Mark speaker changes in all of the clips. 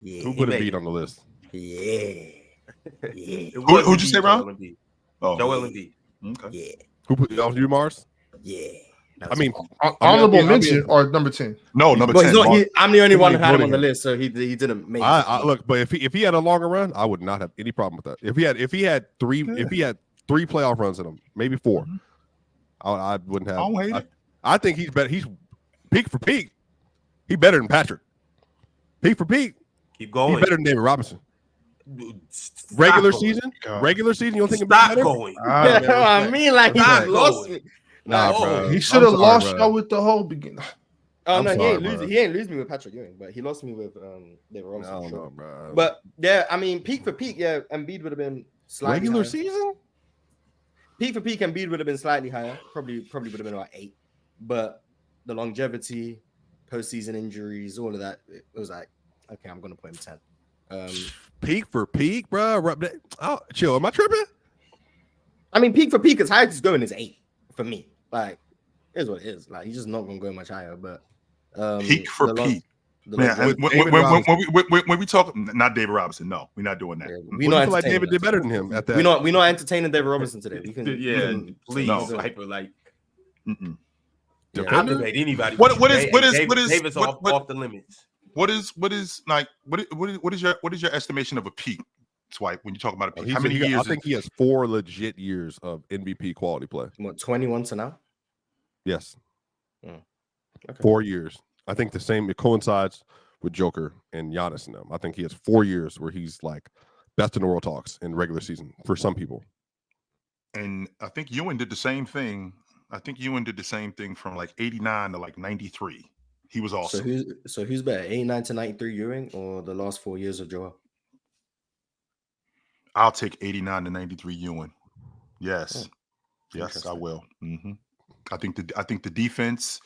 Speaker 1: Yeah.
Speaker 2: Who put Embiid on the list?
Speaker 1: Yeah. Yeah.
Speaker 3: Who'd you say, Ron?
Speaker 4: Oh,
Speaker 3: Joel Embiid.
Speaker 4: Okay.
Speaker 1: Yeah.
Speaker 2: Who put you, Mars?
Speaker 1: Yeah.
Speaker 2: I mean,
Speaker 5: honorable mention or number 10?
Speaker 4: No, number
Speaker 1: But
Speaker 4: 10.
Speaker 1: he's not. I'm the only one who had him
Speaker 2: voting
Speaker 1: on the
Speaker 2: him.
Speaker 1: list, so he didn't make.
Speaker 2: I look, but if he had a longer run, I would not have any problem with that. If he had three playoff runs in him, maybe 4, I wouldn't have.
Speaker 4: I don't hate it.
Speaker 2: I think he's better. He's peak for peak. He's better than Patrick. Peak for peak.
Speaker 3: Keep going.
Speaker 2: He's better than David Robinson.
Speaker 3: Stop
Speaker 2: Regular
Speaker 3: going.
Speaker 2: season,
Speaker 4: God.
Speaker 2: regular season. You don't think
Speaker 3: Stop
Speaker 2: better?
Speaker 3: going.
Speaker 1: I mean, like he
Speaker 3: Stop
Speaker 1: lost
Speaker 3: going.
Speaker 1: me.
Speaker 2: Nah,
Speaker 3: Oh,
Speaker 2: bro.
Speaker 5: He should have lost
Speaker 2: bro.
Speaker 5: y'all with the whole beginning.
Speaker 1: Oh
Speaker 2: I'm
Speaker 1: no,
Speaker 2: sorry,
Speaker 1: he ain't lose me with Patrick Ewing, but he lost me with David
Speaker 2: I
Speaker 1: Robinson.
Speaker 2: don't
Speaker 1: Sure.
Speaker 2: know, bro.
Speaker 1: But yeah, I mean, peak for peak, yeah, Embiid would have been slightly
Speaker 2: regular
Speaker 1: higher.
Speaker 2: season.
Speaker 1: Peak for peak, Embiid would have been slightly higher. Probably would have been about 8. But the longevity, postseason injuries, all of that, it was like, okay, I'm gonna put him 10.
Speaker 2: Peak for peak, bro. Oh, chill. Am I tripping?
Speaker 1: I mean, peak for peak, as high as he's going is 8 for me. Like, it is what it is. Like, he's just not gonna go much higher. But
Speaker 4: Peak for peak. Man,
Speaker 1: longevity-
Speaker 4: when we talk, not David Robinson, no, we're not doing that.
Speaker 1: Yeah,
Speaker 2: We feel like David did better than him at that.
Speaker 1: We're not entertaining David Robinson today. We can,
Speaker 3: Please,
Speaker 4: No.
Speaker 3: Hyper, like,
Speaker 4: Mm-mm.
Speaker 1: Yeah.
Speaker 3: I'll debate anybody.
Speaker 4: What is
Speaker 3: David's off the limits.
Speaker 4: What is your estimation of a peak, Swipe, when you talk about a peak? How many
Speaker 2: I
Speaker 4: years?
Speaker 2: think he has 4 legit years of MVP quality play.
Speaker 1: What, 21 to now?
Speaker 2: Yes.
Speaker 1: Okay.
Speaker 2: 4 years. I think the same. It coincides with Joker and Giannis and them. I think he has 4 years where he's like best in the world talks in regular season for some people.
Speaker 4: And I think Ewing did the same thing. I think Ewing did the same thing from like 89 to like 93. He was awesome.
Speaker 1: So who's better, 89 to 93 Ewing or the last 4 years of Joel?
Speaker 4: I'll take 89 to 93 Ewing. Yes.
Speaker 1: Oh,
Speaker 4: Yes, I will. I think the defense,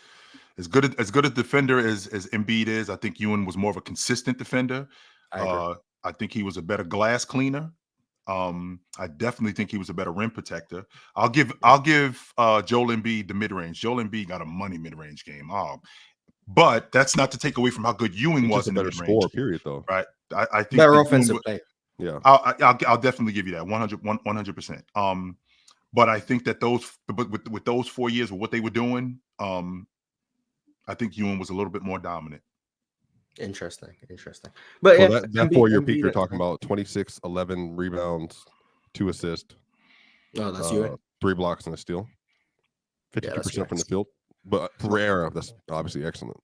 Speaker 4: as good a defender as Embiid is, I think Ewing was more of a consistent defender. I think he was a better glass cleaner. I definitely think he was a better rim protector. I'll give Joel Embiid the mid-range. Joel Embiid got a money mid-range game. But that's not to take away from how good Ewing was in the
Speaker 2: better
Speaker 4: mid-range.
Speaker 2: score, period, though.
Speaker 4: Right. I think
Speaker 1: better offensive play.
Speaker 2: Yeah.
Speaker 4: I'll definitely give you that 100%. But I think that with those 4 years with what they were doing, I think Ewing was a little bit more dominant.
Speaker 1: Interesting. But
Speaker 2: So
Speaker 1: yeah,
Speaker 2: that 4-year peak you're talking about, 26, 11 rebounds, 2 assists.
Speaker 1: Oh, that's Ewing.
Speaker 2: 3 blocks and a steal. 52% from the field. But for era, that's obviously excellent.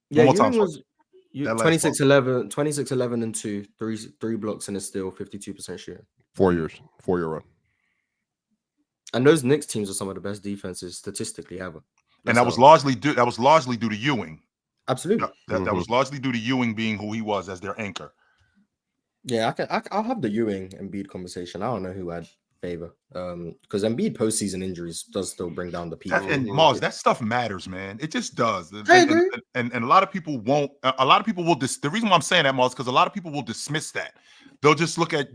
Speaker 1: Yeah,
Speaker 4: One more
Speaker 1: Ewing
Speaker 4: time,
Speaker 1: was
Speaker 4: That last
Speaker 1: 26, 11, 26, 11 and 2, 3 blocks and a steal, 52% shooting.
Speaker 2: 4 years, 4-year run.
Speaker 1: And those Knicks teams are some of the best defenses statistically ever.
Speaker 4: And that was largely due to Ewing.
Speaker 1: Absolutely.
Speaker 4: That was largely due to Ewing being who he was as their anchor.
Speaker 1: Yeah, I'll have the Ewing Embiid conversation. I don't know who I'd favor. Because Embiid postseason injuries does still bring down the peak.
Speaker 4: And Mars, that stuff matters, man. It just does.
Speaker 1: I agree.
Speaker 4: And a lot of people won't. A lot of people will. The reason why I'm saying that, Mars, because a lot of people will dismiss that. They'll just look at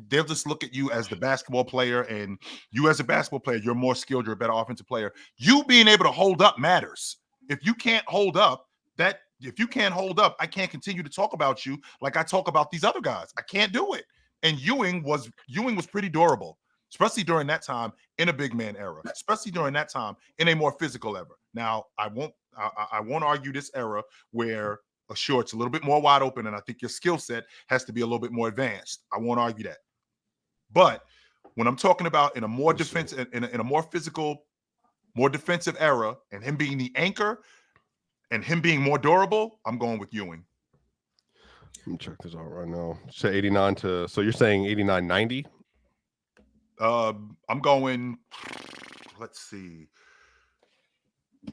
Speaker 4: you as the basketball player, and you as a basketball player, you're more skilled. You're a better offensive player. You being able to hold up matters. If you can't hold up, I can't continue to talk about you like I talk about these other guys. I can't do it. And Ewing was pretty durable, especially during that time in a big man era, especially during that time in a more physical era. Now, I won't argue this era where sure it's a little bit more wide open, and I think your skill set has to be a little bit more advanced. I won't argue that. But when I'm talking about in a more defensive, in a more physical, more defensive era, and him being the anchor and him being more durable, I'm going with Ewing.
Speaker 2: Let me check this out right now. Say 89 to, so you're saying 89, 90?
Speaker 4: I'm going, let's see.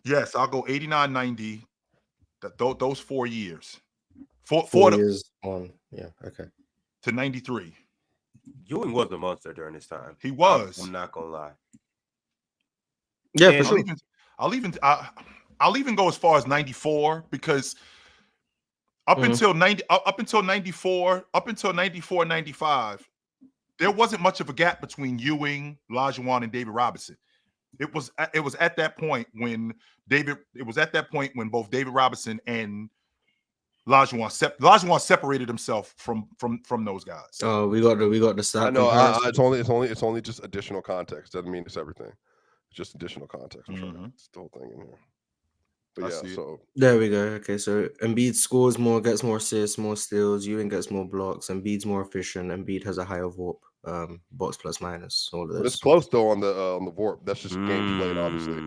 Speaker 4: Yes, I'll go 89, 90. Those 4 years. Four
Speaker 1: years on. Yeah, okay.
Speaker 4: To 93.
Speaker 3: Ewing was a monster during this time.
Speaker 4: He was.
Speaker 3: I'm not gonna lie.
Speaker 1: Yeah,
Speaker 3: And
Speaker 1: for sure.
Speaker 4: I'll even go as far as 94 because up until 94, 95, there wasn't much of a gap between Ewing, Olajuwon, and David Robinson. It was at that point when both David Robinson and Olajuwon separated himself from those guys.
Speaker 1: Oh, we got the stat.
Speaker 2: I know.
Speaker 1: comparison.
Speaker 2: It's only just additional context. Doesn't mean it's everything. It's just additional context. I'm trying to get the whole thing in here. But
Speaker 4: I
Speaker 2: yeah,
Speaker 4: see it.
Speaker 2: so
Speaker 1: There we go. Okay, so Embiid scores more, gets more assists, more steals. Ewing gets more blocks. Embiid's more efficient. Embiid has a higher VORP, box plus minus. All of
Speaker 2: but it's
Speaker 1: this.
Speaker 2: close though on the VORP. That's just games played, obviously.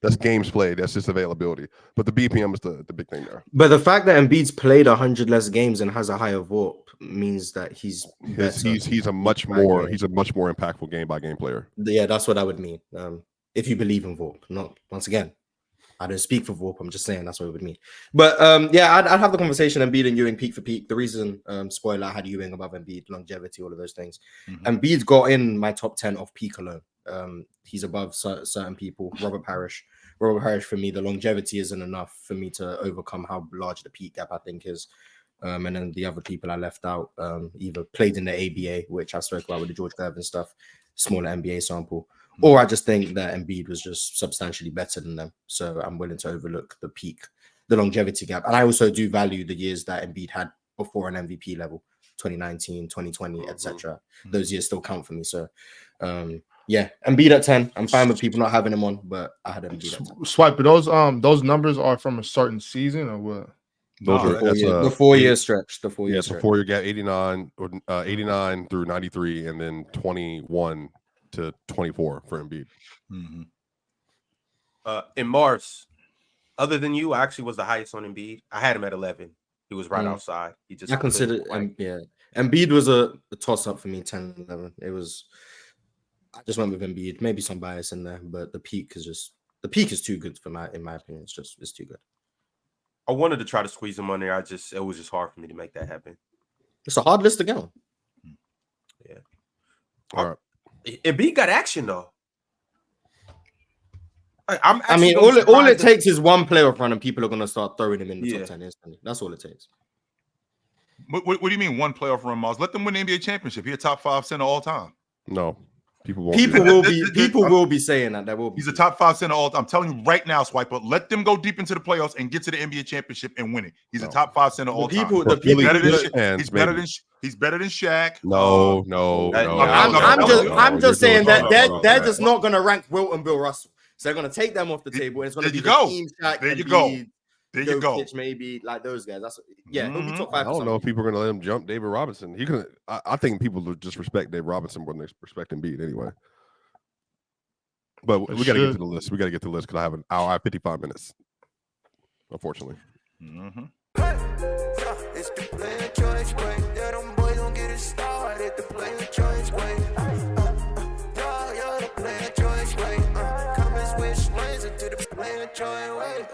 Speaker 2: That's games played. That's just availability. But the BPM is the big thing there.
Speaker 1: But the fact that Embiid's played 100 less games and has a higher VORP means that he's better.
Speaker 2: He's a much more impactful game by game player.
Speaker 1: Yeah, that's what I would mean. If you believe in VORP, not once again. I don't speak for VORP. I'm just saying that's what it would mean. But yeah, I'd have the conversation Embiid and Ewing peak for peak. The reason, spoiler, I had Ewing above Embiid, longevity, all of those things. Embiid's got in my top 10 of peak alone. He's above certain people. Robert Parrish for me, the longevity isn't enough for me to overcome how large the peak gap I think is. And then the other people I left out either played in the ABA, which I spoke about with the George Gervin stuff, smaller NBA sample. Or I just think that Embiid was just substantially better than them. So I'm willing to overlook the peak, the longevity gap. And I also do value the years that Embiid had before an MVP level, 2019, 2020, etc. Those years still count for me. So yeah, Embiid at 10. I'm fine with people not having him on, but I had Embiid at 10.
Speaker 5: Swipe, but those numbers are from a certain season or what?
Speaker 1: The 4 year stretch. The 4 year
Speaker 2: stretch. The 4 year gap, 89 through 93, and then 21 to 24 for Embiid.
Speaker 3: In Mars, other than you, I actually was the highest on Embiid. I had him at 11. He was right outside. He just
Speaker 1: I considered Embiid was a toss up for me. 10, 11. It was. I just went with Embiid. Maybe some bias in there, but the peak is too good in my opinion. It's too good.
Speaker 3: I wanted to try to squeeze him on there. It was just hard for me to make that happen.
Speaker 1: It's a hard list to get on.
Speaker 3: Yeah.
Speaker 2: All right.
Speaker 3: Embiid got action though.
Speaker 1: I mean, all it takes is one playoff run, and people are going to start throwing him in the top 10 instantly. That's all it takes.
Speaker 4: What do you mean one playoff run, Miles? Let them win the NBA championship. He's a top 5 center all time.
Speaker 2: No, people won't.
Speaker 1: People will be saying that.
Speaker 4: He's a top 5 center all time. I'm telling you right now, Swiper. Let them go deep into the playoffs and get to the NBA championship and win it. He's a top 5 center all time. He's better than Shaq.
Speaker 2: No.
Speaker 1: I'm just saying that they're just not going to rank Wilt and Bill Russell. So they're going to take them off the table. And it's going to be Hakeem, Shaq,
Speaker 4: there you go. There you go.
Speaker 1: Maybe like those guys. It'll be top 5.
Speaker 2: I don't know if people are going to let him jump David Robinson. I think people will just respect David Robinson more than they respect Embiid anyway. But we got to get to the list. We got to get to the list because I have an hour. I have 55 minutes. Unfortunately.
Speaker 6: It's the player choice way. Yeah, them boys don't get it started. The player choice way. You're the player choice way. Come and switch lanes into the player choice way.